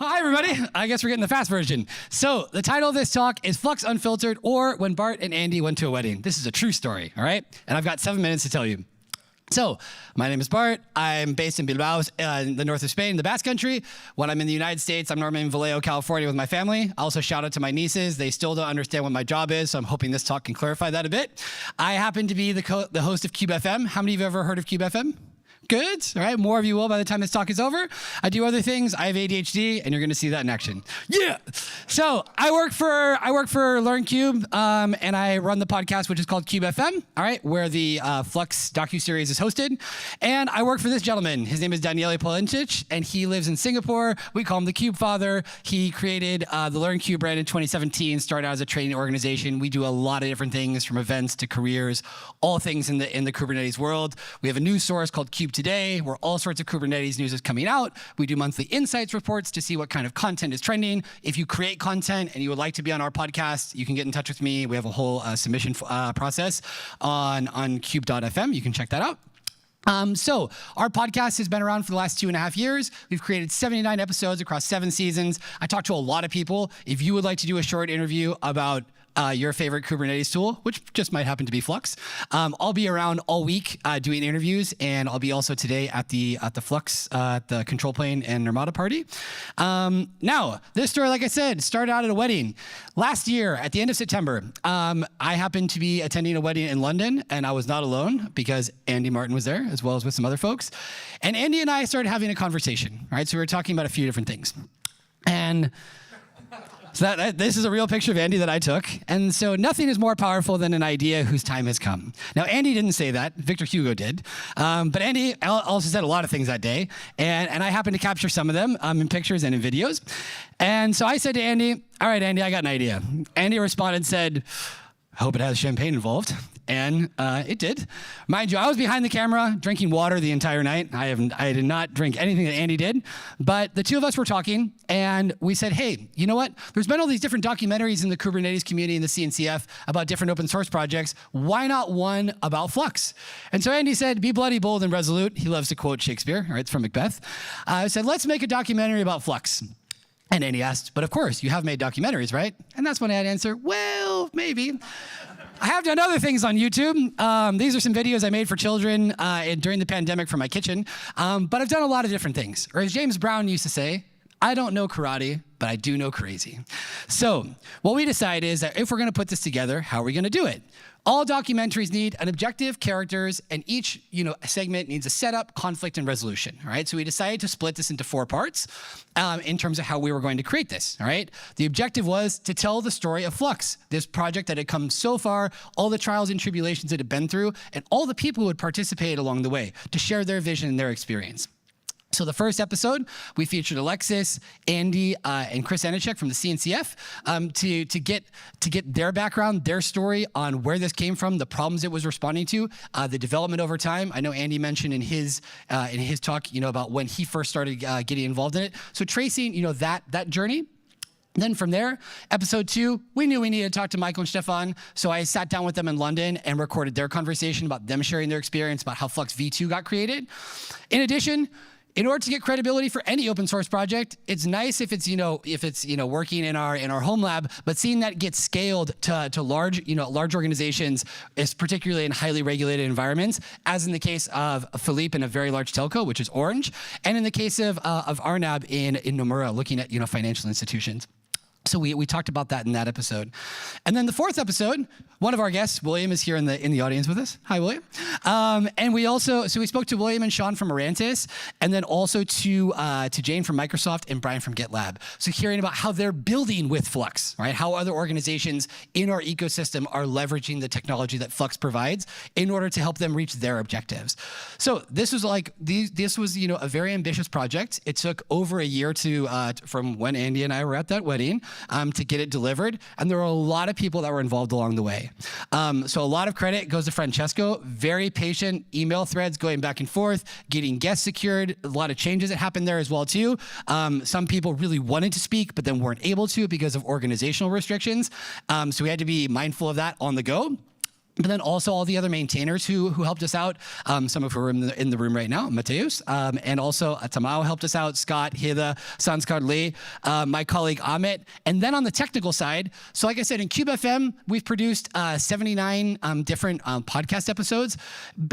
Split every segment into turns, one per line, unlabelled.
Hi, everybody. I guess we're getting the fast version. So the title of this talk is Flux Unfiltered, or When Bart and Andy Went to a Wedding. This is a true story, all right? And I've got 7 minutes to tell you. So, my name is Bart. I'm based in Bilbao, in the north of Spain, the Basque Country. When I'm in the United States, I'm normally in Vallejo, California with my family. I also shout out to my nieces. They still don't understand what my job is, so I'm hoping this talk can clarify that a bit. I happen to be the host of Cube FM. How many of you have ever heard of Cube FM? Good. All right. More of you will by the time this talk is over. I do other things. I have ADHD, and you're going to see that in action. Yeah. So I work for LearnKube, and I run the podcast, which is called Cube FM. All right, where the Flux docu-series is hosted. And I work for this gentleman. His name is Daniele Polincic, and he lives in Singapore. We call him the Cube Father. He created the LearnKube brand in 2017. Started out as a training organization. We do a lot of different things, from events to careers, all things in the Kubernetes world. We have a news source called Cube Today, where all sorts of Kubernetes news is coming out. We do monthly insights reports to see what kind of content is trending. If you create content and you would like to be on our podcast, you can get in touch with me. We have a whole submission process on cube.fm. You can check that out. So our podcast has been around for the last 2.5 years. We've created 79 episodes across 7 seasons. I talk to a lot of people. If you would like to do a short interview about your favorite Kubernetes tool, which just might happen to be Flux, I'll be around all week doing interviews, and I'll be also today at the Flux, the ControlPlane and Nirmata party. Now, this story, like I said, started out at a wedding. Last year, at the end of September, I happened to be attending a wedding in London, and I was not alone because Andy Martin was there, as well as with some other folks. And Andy and I started having a conversation, right? So we were talking about a few different things. And so this is a real picture of Andy that I took. And so nothing is more powerful than an idea whose time has come. Now, Andy didn't say that. Victor Hugo did. But Andy also said a lot of things that day. And I happened to capture some of them in pictures and in videos. And so I said to Andy, all right, Andy, I got an idea. Andy responded and said, hope it has champagne involved. And it did. Mind you, I was behind the camera drinking water the entire night. I did not drink anything that Andy did. But the two of us were talking, and we said, hey, you know what? There's been all these different documentaries in the Kubernetes community in the CNCF about different open source projects. Why not one about Flux? And so Andy said, be bloody, bold, and resolute. He loves to quote Shakespeare. Right? It's from Macbeth. I said, let's make a documentary about Flux. And Andy asked, but of course, you have made documentaries, right? And that's when I had to answer, well, maybe. I have done other things on YouTube. These are some videos I made for children during the pandemic from my kitchen. But I've done a lot of different things. Or as James Brown used to say, I don't know karate, but I do know crazy. So what we decided is that if we're going to put this together, how are we going to do it? All documentaries need an objective, characters, and each segment needs a setup, conflict, and resolution. All right. So we decided to split this into 4 parts in terms of how we were going to create this. All right. The objective was to tell the story of Flux, this project that had come so far, all the trials and tribulations it had been through, and all the people who had participated along the way to share their vision and their experience. So the first episode, we featured Alexis, Andy, and Chris Anichek from the CNCF to get their background, their story on where this came from, the problems it was responding to, the development over time. I know Andy mentioned in his talk, about when he first started getting involved in it. So tracing, that journey. Then from there, episode 2, we knew we needed to talk to Michael and Stefan, so I sat down with them in London and recorded their conversation about them sharing their experience about how Flux V2 got created. In addition, in order to get credibility for any open source project, it's nice if it's working in our home lab, but seeing that get scaled to large organizations, is particularly in highly regulated environments, as in the case of Philippe in a very large telco, which is Orange, and in the case of Arnab in Nomura, looking at financial institutions. So we talked about that in that episode. And then the 4th episode, one of our guests, William, is here in the audience with us. Hi, William. And we spoke to William and Sean from Arantis, and then also to Jane from Microsoft and Brian from GitLab. So hearing about how they're building with Flux, right? How other organizations in our ecosystem are leveraging the technology that Flux provides in order to help them reach their objectives. So this was a very ambitious project. It took over a year from when Andy and I were at that wedding to get it delivered. And there were a lot of people that were involved along the way. So a lot of credit goes to Francesco. Very patient, email threads going back and forth, getting guests secured, a lot of changes that happened there as well too. Some people really wanted to speak, but then weren't able to because of organizational restrictions. So we had to be mindful of that on the go. but then also all the other maintainers who helped us out, some of who are in the room right now, Mateus, and also Tamao helped us out, Scott, Hida, Sanskar Lee, my colleague Amit. And then on the technical side, so like I said, in Cube FM, we've produced 79 different podcast episodes,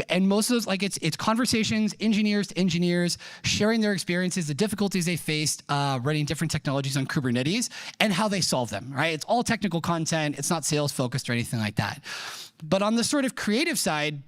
and most of those, like it's conversations, engineers to engineers, sharing their experiences, the difficulties they faced running different technologies on Kubernetes, and how they solve them, right? It's all technical content. It's not sales focused or anything like that. But on the sort of creative side,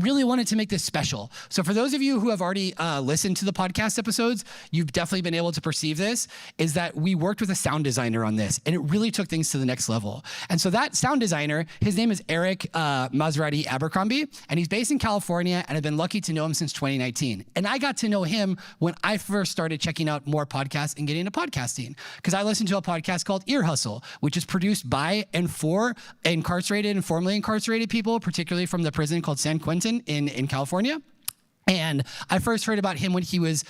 really wanted to make this special. So for those of you who have already listened to the podcast episodes, you've definitely been able to perceive this, is that we worked with a sound designer on this, and it really took things to the next level. And so that sound designer, his name is Eric Maserati Abercrombie, and he's based in California, and I've been lucky to know him since 2019. And I got to know him when I first started checking out more podcasts and getting into podcasting, because I listened to a podcast called Ear Hustle, which is produced by and for incarcerated and formerly incarcerated people, particularly from the prison called San Quentin in California. And I first heard about him when he was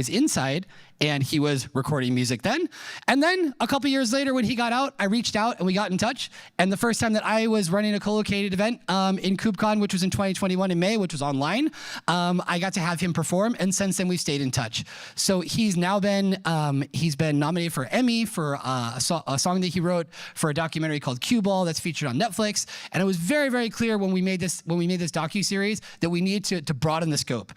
inside, and he was recording music then. And then a couple years later, when he got out, I reached out and we got in touch. And the first time that I was running a co-located event in KubeCon, which was in 2021 in May, which was online, I got to have him perform. And since then, we've stayed in touch. So he's now been nominated for Emmy for a song that he wrote for a documentary called Cue Ball that's featured on Netflix. And it was very, very clear when we made this docu-series that we needed to broaden the scope.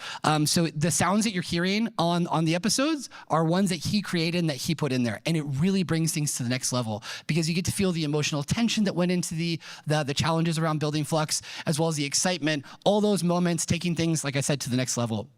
So the sounds that you're hearing on the episodes are ones that he created and that he put in there. And it really brings things to the next level, because you get to feel the emotional tension that went into the challenges around building Flux, as well as the excitement, all those moments, taking things, like I said, to the next level.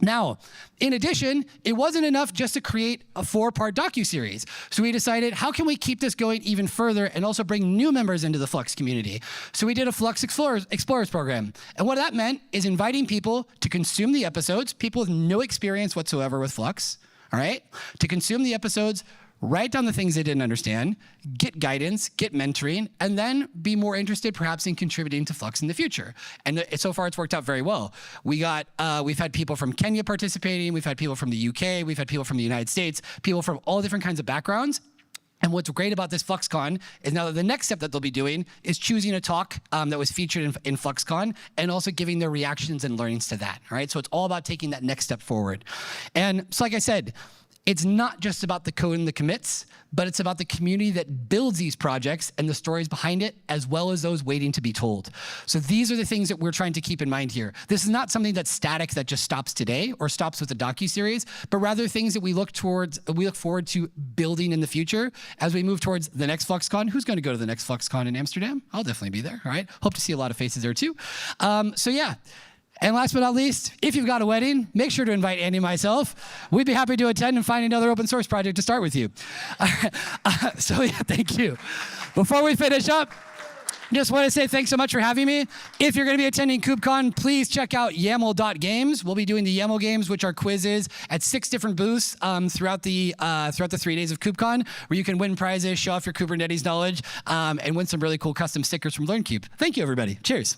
Now, in addition, it wasn't enough just to create a 4-part docu-series. So we decided, how can we keep this going even further and also bring new members into the Flux community? So we did a Flux Explorers program. And what that meant is inviting people to consume the episodes, people with no experience whatsoever with Flux, all right, to consume the episodes, write down the things they didn't understand, get guidance, get mentoring, and then be more interested perhaps in contributing to Flux in the future. And so far it's worked out very well. We've had people from Kenya participating, we've had people from the UK, we've had people from the United States, people from all different kinds of backgrounds. And what's great about this FluxCon is now that the next step that they'll be doing is choosing a talk that was featured in FluxCon and also giving their reactions and learnings to that, all right? So it's all about taking that next step forward. And so like I said, it's not just about the code and the commits, but it's about the community that builds these projects and the stories behind it, as well as those waiting to be told. So these are the things that we're trying to keep in mind here. This is not something that's static that just stops today or stops with the docu-series, but rather things that we look forward to building in the future as we move towards the next FluxCon. Who's going to go to the next FluxCon in Amsterdam? I'll definitely be there, all right? Hope to see a lot of faces there too. So yeah. And last but not least, if you've got a wedding, make sure to invite Andy and myself. We'd be happy to attend and find another open source project to start with you. So yeah, thank you. Before we finish up, just want to say thanks so much for having me. If you're going to be attending KubeCon, please check out YAML.games. We'll be doing the YAML games, which are quizzes at 6 different booths throughout the 3 days of KubeCon, where you can win prizes, show off your Kubernetes knowledge, and win some really cool custom stickers from LearnKube. Thank you, everybody. Cheers.